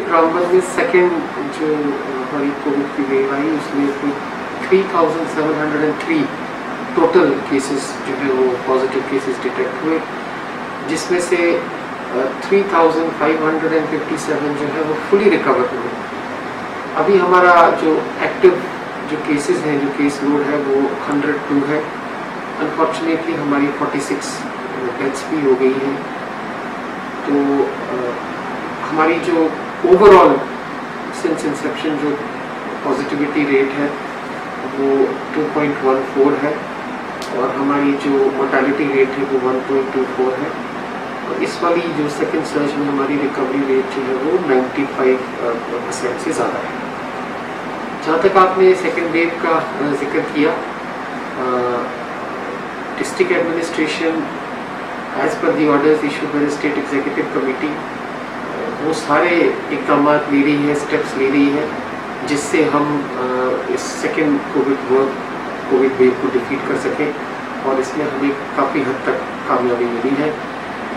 रामबन में सेकेंड जो हमारी कोविड की वेव आई उसमें कोई 3,703 टोटल केसेस जो है वो पॉजिटिव केसेस डिटेक्ट हुए, जिसमें से 3,557 जो है वो फुली रिकवर हुए। अभी हमारा जो एक्टिव जो केसेस हैं, जो केस लोड है वो 102 है। अनफॉर्चुनेटली हमारी 46 डेथ्स भी हो गई हैं। तो हमारी जो ओवरऑल सिंस इंसेप्शन जो पॉजिटिविटी रेट है वो 2.14 है और हमारी जो मोर्टेलिटी रेट है वो 1.24 है। और इस वाली जो सेकेंड सर्ज में हमारी रिकवरी रेट जो है वो 95% से ज़्यादा है। जहाँ तक आपने सेकेंड वेव का जिक्र किया, district administration as per the orders issued by the state executive committee वो सारे इकदाम ले रही है, स्टेप्स ले रही है, जिससे हम इस सेकेंड कोविड वेव को डिफीट कर सकें और इसमें हमें काफ़ी हद तक कामयाबी मिली है।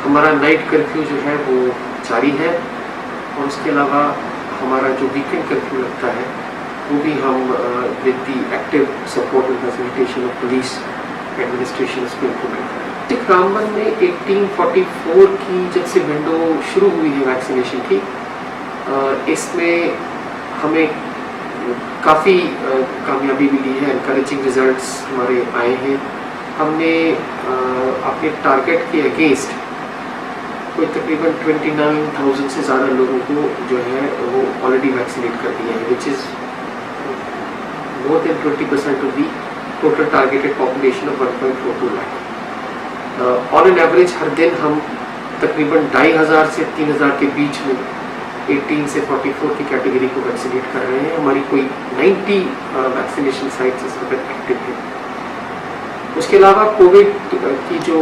हमारा नाइट कर्फ्यू जो है वो जारी है और उसके अलावा हमारा जो वीकेंड कर्फ्यू लगता है वो भी हम with the active support and facilitation of police administration इसको इम्प्लीमेंट करें। रामबन में 1844 की जब से विंडो शुरू हुई है वैक्सीनेशन की, इसमें हमें काफ़ी कामयाबी मिली है, एनकरेजिंग रिजल्ट्स हमारे आए हैं। हमने अपने टारगेट के अगेंस्ट कोई तकरीबन 29,000 से ज़्यादा लोगों को जो है वो ऑलरेडी वैक्सीनेट कर दिया है, which is more than 20% of the total targeted population of 1.42 lakh. On an average हर दिन हम तकरीबन 2,500 से 3,000 के बीच में 18 से 44 की कैटेगरी को वैक्सीनेट कर रहे हैं। हमारी कोई 90 वैक्सीनेशन साइट्स इस वक्त एक्टिव है। उसके अलावा कोविड की जो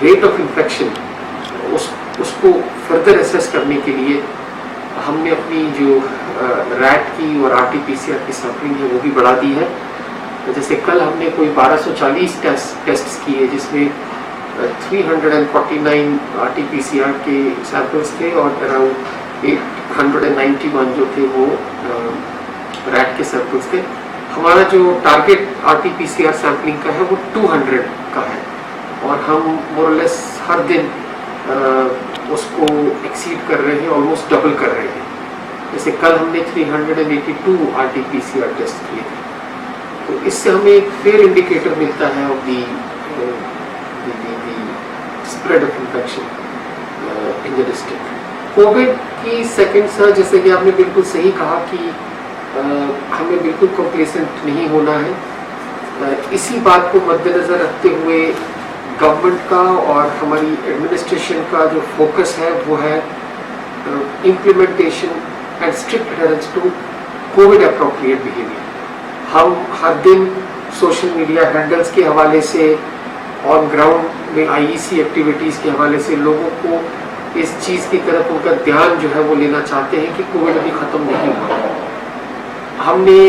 रेट ऑफ इन्फेक्शन उसको फर्दर एसेस करने के लिए हमने अपनी जो रैट की और RT-PCR की सैम्पलिंग है वो भी बढ़ा दी है। जैसे कल हमने कोई 1240 टेस्ट किए, जिसमें 349 RT-PCR के सैंपल्स थे और अराउंड 891 जो थे वो रैट के सैंपल्स थे। हमारा जो टारगेट RT-PCR सैम्पलिंग का है वो 200 का है और हम मोर और लेस हर दिन उसको एक्सीड कर रहे हैं, ऑलमोस्ट डबल कर रहे हैं। जैसे कल हमने 382 RT-PCR टेस्ट किए थे। तो इससे हमें एक फेयर इंडिकेटर मिलता है of the spread of infection in the district. Covid की सेकेंड सर्ज, जैसे कि आपने बिल्कुल सही कहा कि हमें बिल्कुल कॉम्प्लेसेंट नहीं होना है। इसी बात को मद्देनज़र रखते हुए गवर्नमेंट का और हमारी एडमिनिस्ट्रेशन का जो फोकस है वो है implementation and strict adherence to covid appropriate behaviour. हम हर दिन सोशल मीडिया हैंडल्स के हवाले से ऑन ग्राउंड में IEC एक्टिविटीज़ के हवाले से लोगों को इस चीज़ की तरफ उनका ध्यान जो है वो लेना चाहते हैं कि कोविड अभी ख़त्म नहीं हुआ। हमने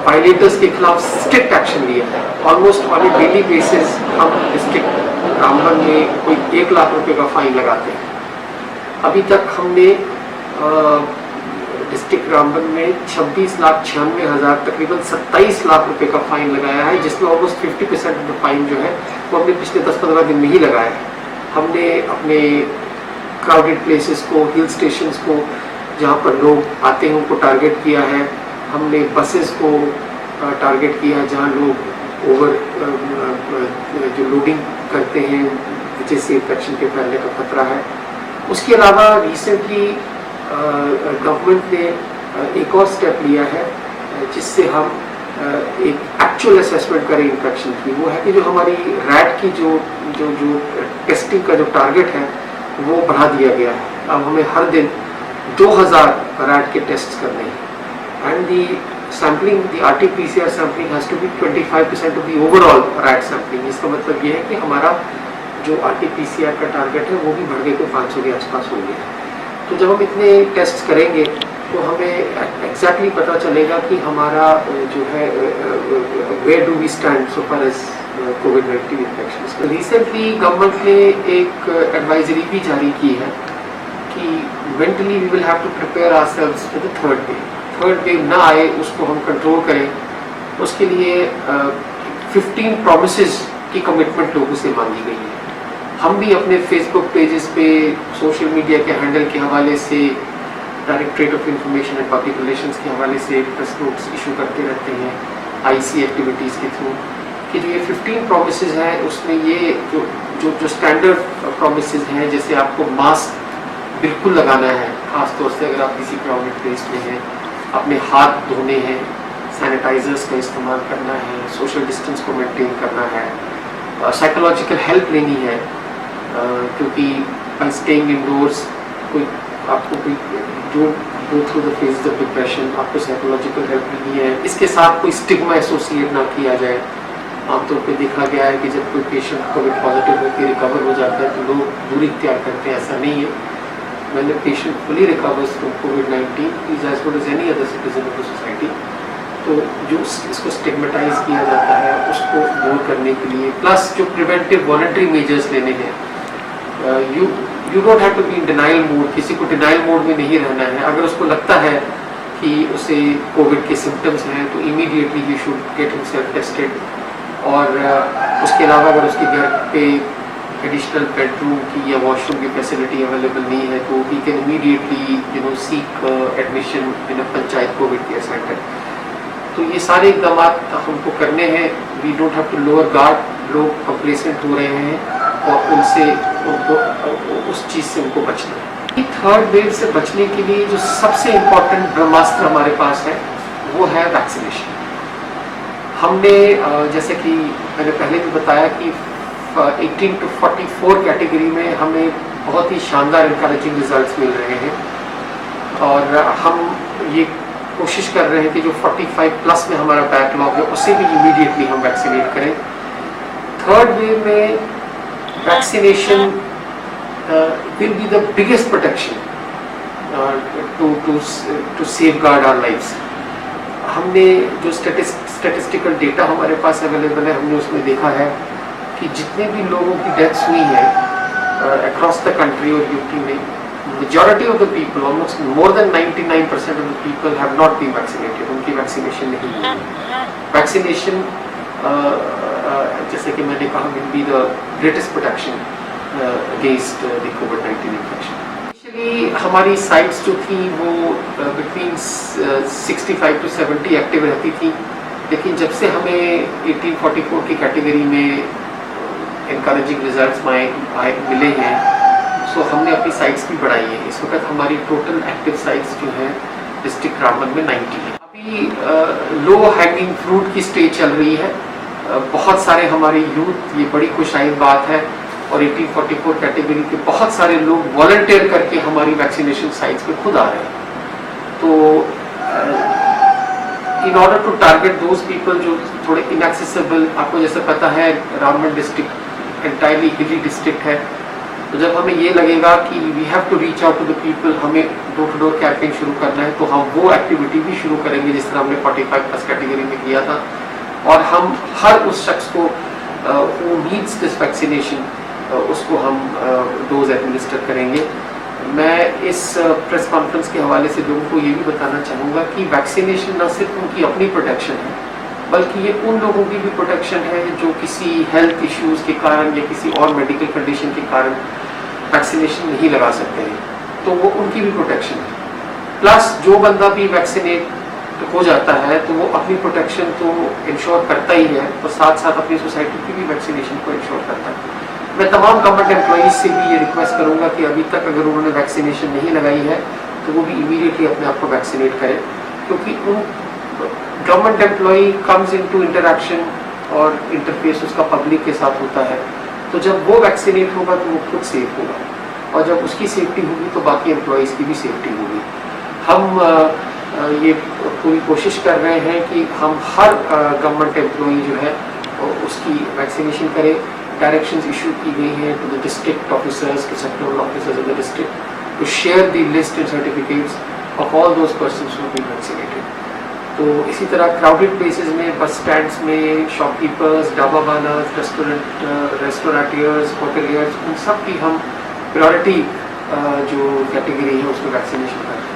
वायलेटर्स के खिलाफ स्ट्रिक्ट एक्शन लिया है। Almost on A daily basis हम डिस्ट्रिक्ट रामबन में कोई 1 लाख रुपए का फाइन लगाते हैं। अभी तक हमने डिस्ट्रिक्ट रामबन में 26,96,000 तकरीबन 27 लाख रुपए का फाइन लगाया है, जिसमें ऑलमोस्ट 50% ऑफ द फाइन जो है वो हमने पिछले 10-15 दिन में ही लगाया है। हमने अपने क्राउडेड प्लेसेस को, हिल स्टेशंस को, जहाँ पर लोग आते हैं उनको टारगेट किया है। हमने बसेस को टारगेट किया है जहाँ लोग ओवर जो लोडिंग करते हैं जिससे इन्फेक्शन के फैलने का खतरा है। उसके अलावा रिसेंटली गवर्नमेंट ने एक और स्टेप लिया है जिससे हम एक एक्चुअल असेसमेंट करें इन्फेक्शन की। वो है कि जो हमारी रैट की जो टेस्टिंग का जो टारगेट है वो बढ़ा दिया गया है। अब हमें हर दिन 2000 रैट के टेस्ट करने हैं and the sampling, the RT-PCR sampling has to be 25% of the overall RAT sampling. इसका मतलब ये है कि हमारा जो RT-PCR का टारगेट है वो भी बढ़ के 500 के आसपास हो गया। तो जब हम इतने टेस्ट करेंगे तो हमें एग्जैक्टली पता चलेगा कि हमारा जो है where do we stand so far as कोविड-19 इन्फेक्शन। रिसेंटली गवर्नमेंट ने एक एडवाइजरी भी जारी की है mentally we will have to prepare ourselves for the third wave. Third wave ना आए, उसको हम कंट्रोल करें, उसके लिए 15 प्रोमिसेस की कमिटमेंट लोगों से मांगी गई है। हम भी अपने फेसबुक पेजेस पे, सोशल मीडिया के हैंडल के हवाले से, directorate of information and public relations के हवाले से प्रेस नोट्स इशू करते रहते हैं आईसी एक्टिविटीज़ के थ्रू, कि जो ये 15 प्रोमिसेस हैं उसमें ये जो स्टैंडर्ड प्रोमिसेस हैं, जैसे आपको मास्क बिल्कुल लगाना है, खासतौर से अगर आप किसी क्राउडेड प्लेस में हैं, अपने हाथ धोने हैं, सैनिटाइजर्स का इस्तेमाल करना है, सोशल डिस्टेंस को मेंटेन करना है, साइकोलॉजिकल हेल्प लेनी है, क्योंकि बाय स्टेइंग इंडोर्स आपको कोई जो go through the phase of depression, आपको साइकोलॉजिकल हेल्प लेनी है। इसके साथ कोई स्टिग्मा एसोसिएट ना किया जाए। आमतौर पे देखा गया है कि जब कोई पेशेंट कोविड पॉजिटिव होकर रिकवर हो जाता है तो लोग दूरी इख्तियार करते हैं, ऐसा नहीं है। When the patient fully recovers from COVID-19, he is as good as any other citizen of the society. तो जो इसको स्टिग्मेटाइज किया जाता है उसको दूर करने के लिए, प्लस जो प्रिवेंटिव वॉलंटरी मेजर्स लेने हैं, you don't have to be in denial mode. किसी को डिनाइल मोड में नहीं रहना है। अगर उसको लगता है कि उसे कोविड के सिम्टम्स हैं तो immediately he should get himself tested. और उसके अलावा अगर उसके घर पे एडिशनल बेडरूम की या वॉशरूम की फैसिलिटी अवेलेबल नहीं है तो we can immediately seek admission in a panchayat covid care centre. तो ये सारे इकदाम हमको करने हैं। We don't have to lower guard. लोग कंप्लेसेंट हो रहे हैं और उनको उस चीज़ से उनको बचना है। थर्ड वेव से बचने के लिए जो सबसे इम्पोर्टेंट ब्रह्मास्त्र हमारे पास है वो है वैक्सीनेशन। हमने जैसे कि मैंने पहले भी बताया कि 18 to 44 कैटेगरी में हमें बहुत ही शानदार इनकरेजिंग रिजल्ट्स मिल रहे हैं और हम ये कोशिश कर रहे हैं कि जो 45 प्लस में हमारा बैकलॉग है उसे भी इमीडिएटली हम वैक्सीनेट करें। थर्ड वेव में vaccination will be the biggest protection to safeguard our lives. हमने जो स्टैटिस्टिकल डेटा हमारे पास अवेलेबल है, हमने उसमें देखा है कि जितने भी लोगों की डेथ्स हुई हैं अक्रॉस द कंट्री और यूपी में, majority of the people, almost more than 99% of the people have not been vaccinated. उनकी वैक्सीनेशन नहीं हुई। वैक्सीनेशन जैसे कि मैंने कहा will be the greatest protection against the कोविड-19 इन्फेक्शन। एक्चुअली हमारी साइट्स जो थी वो बिटवीन 65 to 70 एक्टिव रहती थी, लेकिन जब से हमें 1844 की कैटेगरी में इनकरेजिंग रिजल्ट्स मिले हैं सो हमने अपनी साइट्स भी बढ़ाई है। इस वक्त हमारी टोटल एक्टिव साइट्स जो है डिस्ट्रिक्ट रामबन में 90 है। अभी लो हैंगिंग फ्रूट की स्टेज चल रही है। बहुत सारे हमारे यूथ, ये बड़ी खुशाइन बात है, और 1844 कैटेगरी के बहुत सारे लोग वॉलंटियर करके हमारी वैक्सीनेशन साइट्स पे खुद आ रहे हैं। तो in order to target those people जो थोड़े इनएक्सेसिबल, आपको जैसे पता है Ramban district entirely hilly district है, तो जब हमें ये लगेगा कि we have to reach out to the people, हमें डोर टू डोर कैंपेन शुरू करना है, तो हम वो एक्टिविटी भी शुरू करेंगे जिस तरह हमने 45 प्लस कैटेगरी में किया था। और हम हर उस शख्स को हु नीड्स दिस वैक्सीनेशन उसको हम डोज एडमिनिस्टर करेंगे। मैं इस प्रेस कॉन्फ्रेंस के हवाले से लोगों को ये भी बताना चाहूँगा कि वैक्सीनेशन न सिर्फ उनकी अपनी प्रोटेक्शन है, बल्कि ये उन लोगों की भी प्रोटेक्शन है जो किसी हेल्थ इश्यूज़ के कारण या किसी और मेडिकल कंडीशन के कारण वैक्सीनेशन नहीं लगा सकते हैं, तो वो उनकी भी प्रोटेक्शन है। प्लस जो बंदा भी वैक्सीनेट हो जाता है तो वो अपनी प्रोटेक्शन तो इंश्योर करता ही है और साथ साथ अपनी सोसाइटी की भी वैक्सीनेशन को इंश्योर करता है। मैं तमाम गवर्नमेंट एम्प्लॉइज से भी ये रिक्वेस्ट करूंगा कि अभी तक अगर उन्होंने वैक्सीनेशन नहीं लगाई है तो वो भी इमीडिएटली अपने आप को वैक्सीनेट करें, क्योंकि उन government employee comes into interaction और इंटरफेस उसका पब्लिक के साथ होता है, तो जब वो वैक्सीनेट होगा तो वो खुद सेफ होगा, और जब उसकी सेफ्टी होगी तो बाकी एम्प्लॉइज़ की भी सेफ्टी होगी। हम ये पूरी कोशिश कर रहे हैं कि हम हर गवर्नमेंट एम्प्लॉई जो है उसकी वैक्सीनेशन करें। डायरेक्शंस इशू की गई हैं to the district officers, to sectoral officers in the district to share the list and certificates of all those persons who been vaccinated. तो इसी तरह क्राउडेड प्लेसेस में, बस स्टैंड्स में, शॉपकीपर्स, ढाबा वालास, रेस्टोरेंटियर्स, होटलियर्स, उन सब की हम प्रायोरिटी जो कैटेगरी है उसमें वैक्सीनेशन कर रहे हैं।